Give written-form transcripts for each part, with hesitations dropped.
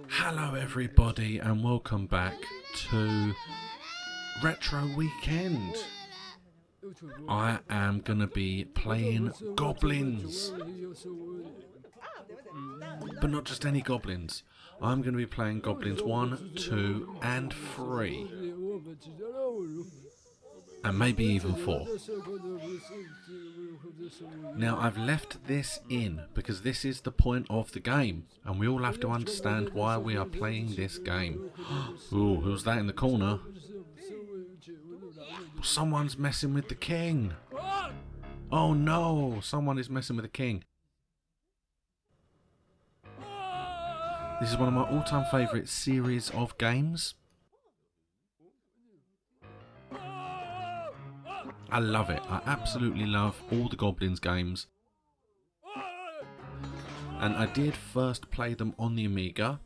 Hello everybody and welcome back to Retro Weekend. I am going to be playing Goblins. But not just any Goblins. I'm going to be playing Goblins 1, 2 and 3. And maybe even 4. Now I've left this in because this is the point of the game. And we all have to understand why we are playing this game. Ooh, who's that in the corner? Someone's messing with the king. Oh no, someone is messing with the king. This is one of my all-time favourite series of games. I love it. I absolutely love all the Goblins games. And I did first play them on the Amiga.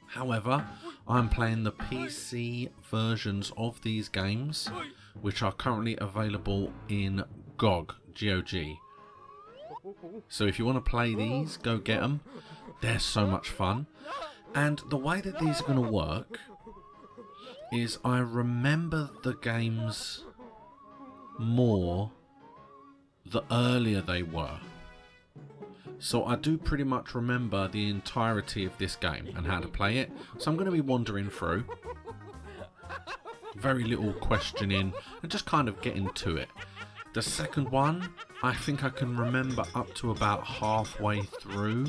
However, I'm playing the PC versions of these games, which are currently available in GOG, G-O-G. So if you want to play these, go get them. They're so much fun. And the way that these are going to work is I remember the games more the earlier they were. So I do pretty much remember the entirety of this game and how to play it. So I'm going to be wandering through. Very little questioning and just kind of getting to it. The second one, I think I can remember up to about halfway through.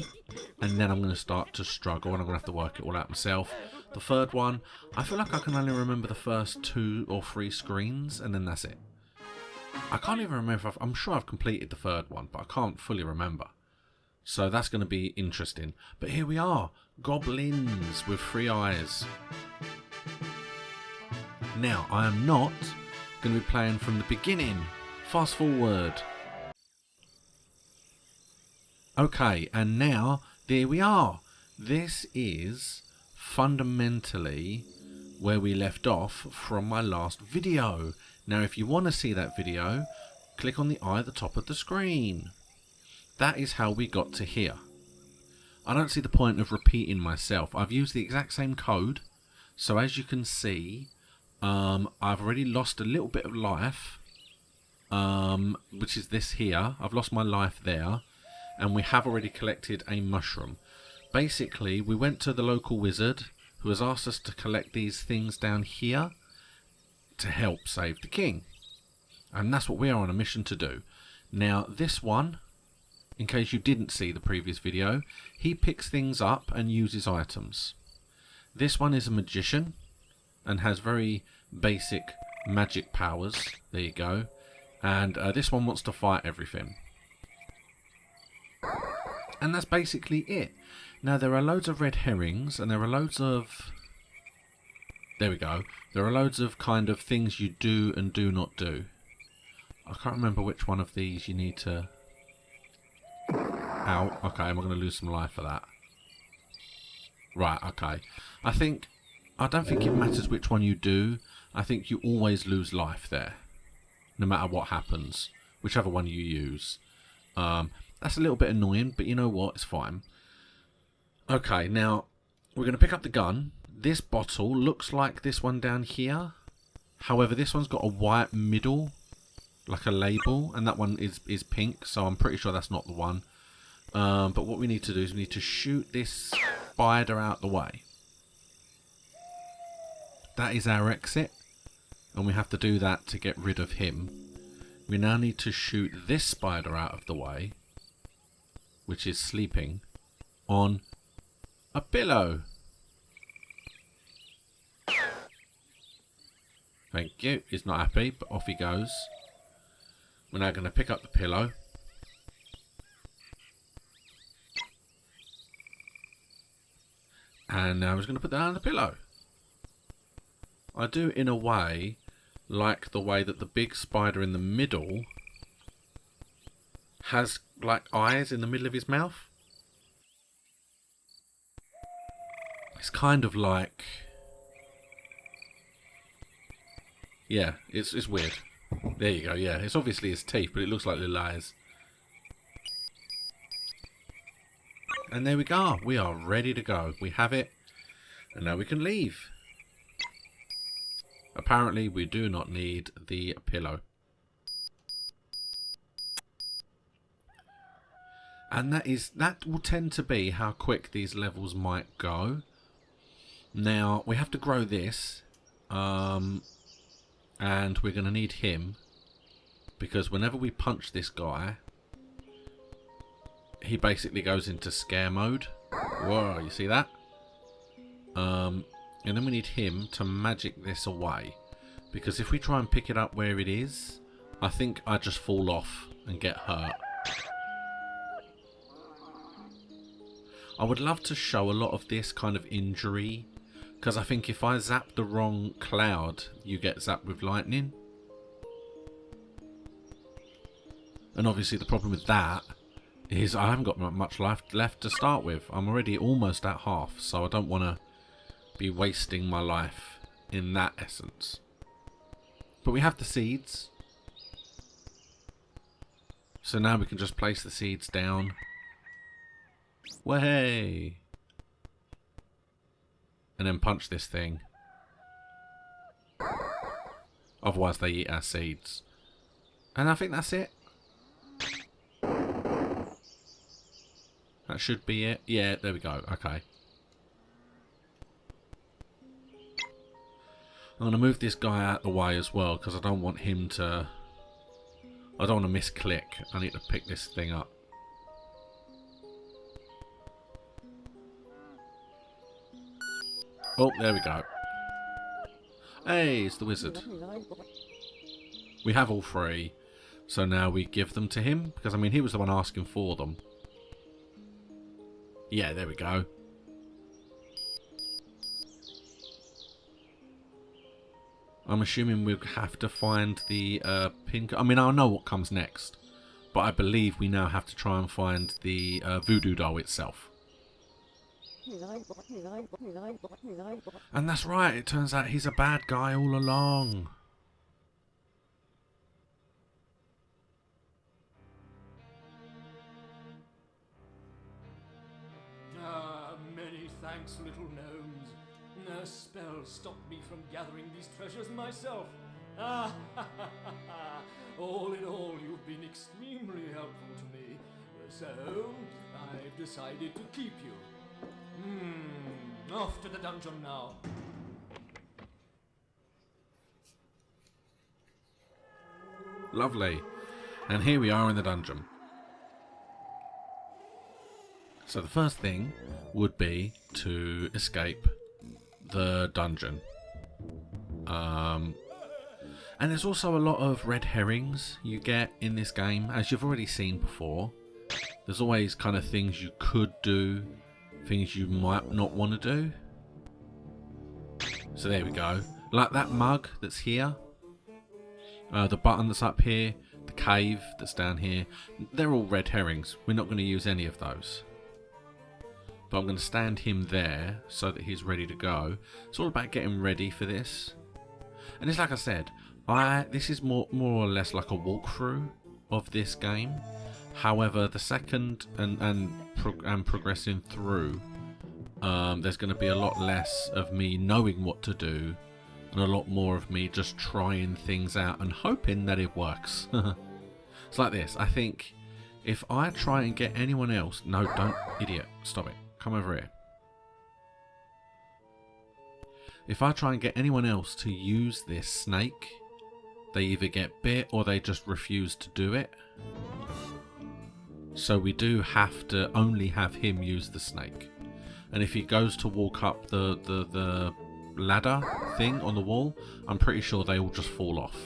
And then I'm going to start to struggle and I'm going to have to work it all out myself. The third one, I feel like I can only remember the first 2 or 3 screens and then that's it. I can't even remember if I'm sure I've completed the third one, but I can't fully remember. So that's going to be interesting. But here we are, Goblins with 3 eyes. Now, I am not going to be playing from the beginning. Fast forward. Okay, and now, there we are. This is fundamentally where we left off from my last video. Now, if you want to see that video, click on the eye at the top of the screen. That is how we got to here. I don't see the point of repeating myself. I've used the exact same code. So as you can see, I've already lost a little bit of life. Which is this here. I've lost my life there. And we have already collected a mushroom. Basically, we went to the local wizard who has asked us to collect these things down here to help save the king. And that's what we are on a mission to do. Now, this one, in case you didn't see the previous video, he picks things up and uses items. This one is a magician and has very basic magic powers. There you go. And this one wants to fight everything. And that's basically it. Now there are loads of red herrings and there are loads of... There we go. There are loads of kind of things you do and do not do. I can't remember which one of these you need to... Ow. Okay, am I going to lose some life for that? Right, okay. I don't think it matters which one you do. I think you always lose life there. No matter what happens. Whichever one you use. That's a little bit annoying, but you know what? It's fine. Okay, now we're going to pick up the gun. This bottle looks like this one down here. However, this one's got a white middle, like a label, and that one is pink, so I'm pretty sure that's not the one. But what we need to do is we need to shoot this spider out the way. That is our exit, and we have to do that to get rid of him. We now need to shoot this spider out of the way, which is sleeping on a pillow. Thank you. He's not happy, but off he goes. We're now going to pick up the pillow. And now we're going to put that on the pillow. I do, in a way, like the way that the big spider in the middle has, like, eyes in the middle of his mouth. It's kind of like... Yeah, it's weird. There you go, yeah. It's obviously his teeth, but it looks like little eyes. And there we go. We are ready to go. We have it. And now we can leave. Apparently, we do not need the pillow. And that will tend to be how quick these levels might go. Now, we have to grow this. And we're going to need him. Because whenever we punch this guy, he basically goes into scare mode. Whoa, you see that? And then we need him to magic this away. Because if we try and pick it up where it is, I think I just fall off and get hurt. I would love to show a lot of this kind of injury. Because I think if I zap the wrong cloud, you get zapped with lightning. And obviously the problem with that is I haven't got much life left to start with. I'm already almost at half, so I don't want to be wasting my life in that essence. But we have the seeds. So now we can just place the seeds down. Way! And then punch this thing. Otherwise they eat our seeds. And I think that's it. That should be it. Yeah, there we go. Okay. I'm going to move this guy out of the way as well, because I don't want him to... I don't want to misclick. I need to pick this thing up. Oh, there we go. Hey, it's the wizard. We have all three. So now we give them to him, because I mean he was the one asking for them. Yeah, there we go. I'm assuming we'll have to find the pin... I mean, I know what comes next. But I believe we now have to try and find the voodoo doll itself. And that's right, it turns out he's a bad guy all along. Many thanks, little gnomes. No spell stopped me from gathering these treasures myself. All in all, you've been extremely helpful to me. So, I've decided to keep you. Off to the dungeon now. Lovely. And here we are in the dungeon. So the first thing would be to escape the dungeon. And there's also a lot of red herrings you get in this game, as you've already seen before. There's always kind of things you could do, things you might not want to do. So there we go. Like that mug that's here, the button that's up here, the cave that's down here. They're all red herrings. We're not going to use any of those. But I'm going to stand him there so that he's ready to go. It's all about getting ready for this. And it's like I said, this is more or less like a walkthrough of this game. However, the second and progressing through, there's going to be a lot less of me knowing what to do and a lot more of me just trying things out and hoping that it works. It's like this. I think if I try and get anyone else... No, don't. Idiot. Stop it. Come over here. If I try and get anyone else to use this snake, they either get bit or they just refuse to do it. So we do have to only have him use the snake. And if he goes to walk up the ladder thing on the wall, I'm pretty sure they all just fall off.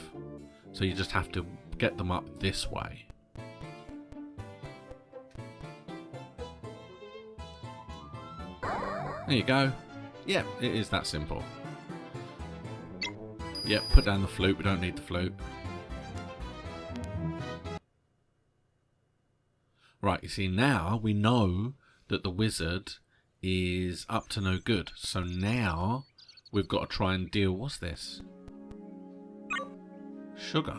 So you just have to get them up this way. There you go. Yep, it is that simple. Yep, put down the flute. We don't need the flute. Right, you see, now we know that the wizard is up to no good. So now we've got to try and deal... What's this? Sugar.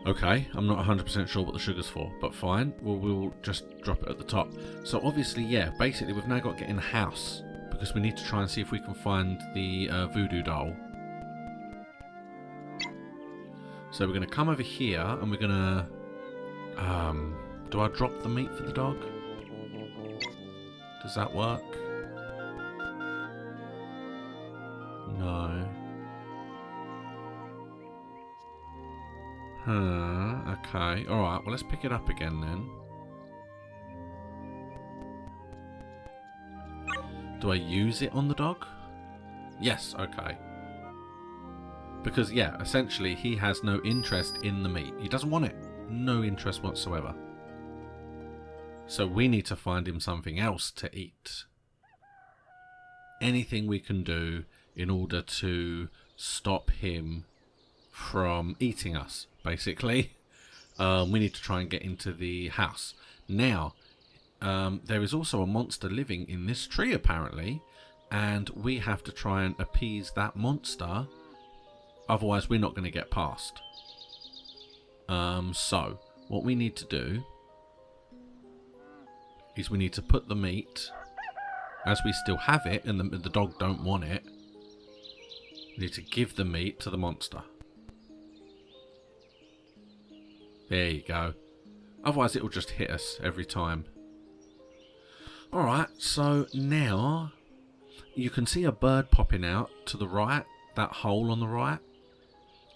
Okay, I'm not 100% sure what the sugar's for, but fine. We'll just drop it at the top. So obviously, yeah, basically we've now got to get in the house because we need to try and see if we can find the voodoo doll. So we're going to come over here and we're going to... do I drop the meat for the dog? Does that work? No. Okay. Alright, well let's pick it up again then. Do I use it on the dog? Yes, okay. Because, yeah, essentially he has no interest in the meat. He doesn't want it. No interest whatsoever. So we need to find him something else to eat. Anything we can do in order to stop him from eating us, basically. We need to try and get into the house. Now, there is also a monster living in this tree, apparently, and we have to try and appease that monster. Otherwise, we're not going to get past. So, what we need to do is we need to put the meat, as we still have it, and the dog don't want it. We need to give the meat to the monster. There you go. Otherwise, it will just hit us every time. Alright, so now you can see a bird popping out to the right, that hole on the right.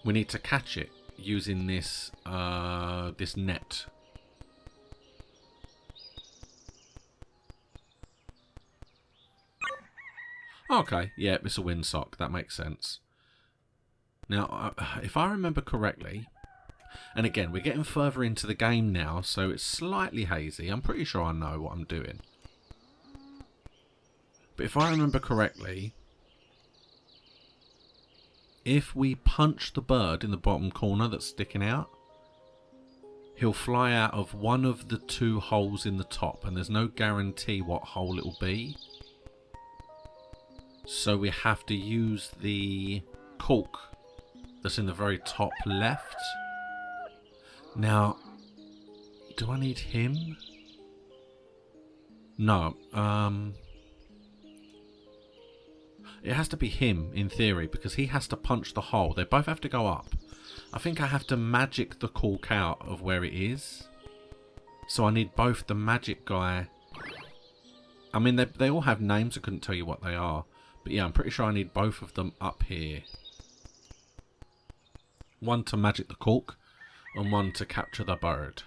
We need to catch it using this this net. Okay, yeah, it's a windsock. That makes sense. Now, if I remember correctly, and again, we're getting further into the game now, so it's slightly hazy. I'm pretty sure I know what I'm doing. But if I remember correctly, if we punch the bird in the bottom corner that's sticking out, he'll fly out of one of the two holes in the top, and there's no guarantee what hole it will be. So we have to use the cork that's in the very top left. Now, do I need him? No. It has to be him, in theory, because he has to punch the hole. They both have to go up. I think I have to magic the cork out of where it is. So I need both the magic guy... I mean, they all have names. I couldn't tell you what they are. But yeah, I'm pretty sure I need both of them up here. One to magic the cork, and one to capture the bird.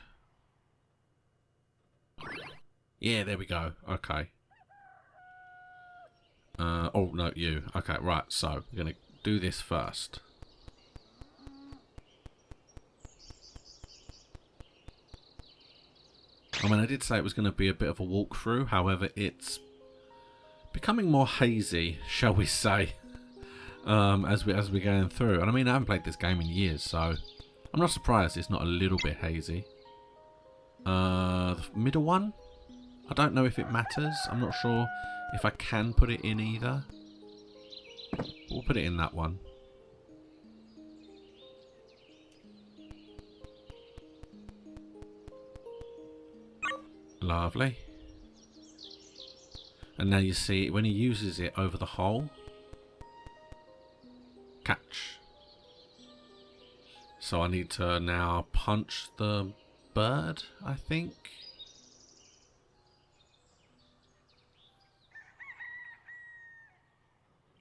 Yeah, there we go. Okay. Oh, no, you. Okay, right. So, we're going to do this first. I mean, I did say it was going to be a bit of a walkthrough. However, it's becoming more hazy, shall we say, as we're going through. And I mean, I haven't played this game in years, so I'm not surprised it's not a little bit hazy. The middle one? I don't know if it matters. I'm not sure if I can put it in either. We'll put it in that one. Lovely. And now you see, when he uses it over the hole, catch. So I need to now punch the bird, I think.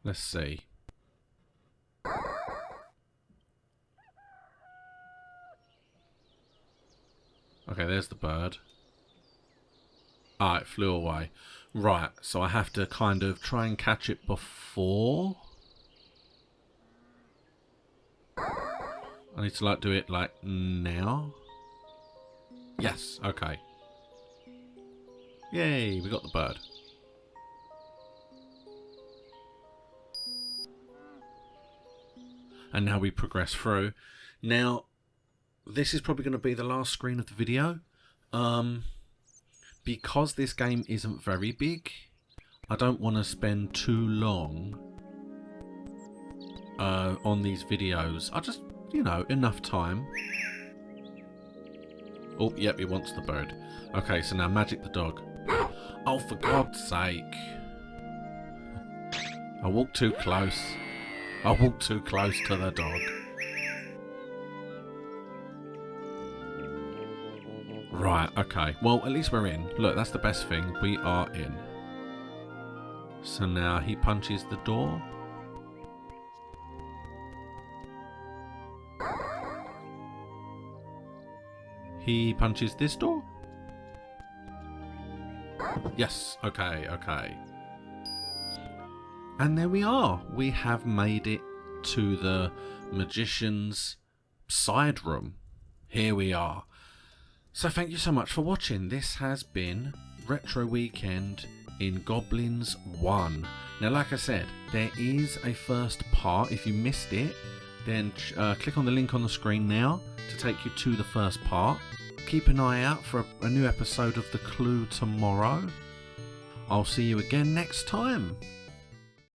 Let's see. Okay, there's the bird. Ah, it flew away. Right, so I have to kind of try and catch it before. I need to like do it like now. Yes, okay. Yay, we got the bird. And now we progress through. Now, this is probably going to be the last screen of the video. Because this game isn't very big, I don't want to spend too long on these videos. I just, you know, enough time. Oh, yep, he wants the bird. Okay, so now magic the dog. Oh, for God's sake. I walked too close. I walked too close to the dog. Right, okay. Well, at least we're in. Look, that's the best thing. We are in. So now he punches the door. He punches this door. Yes, okay, okay. And there we are. We have made it to the magician's side room. Here we are. So thank you so much for watching. This has been Retro Weekend in Goblins 1. Now, like I said, there is a first part. If you missed it, then click on the link on the screen now to take you to the first part. Keep an eye out for a new episode of The Clue tomorrow. I'll see you again next time.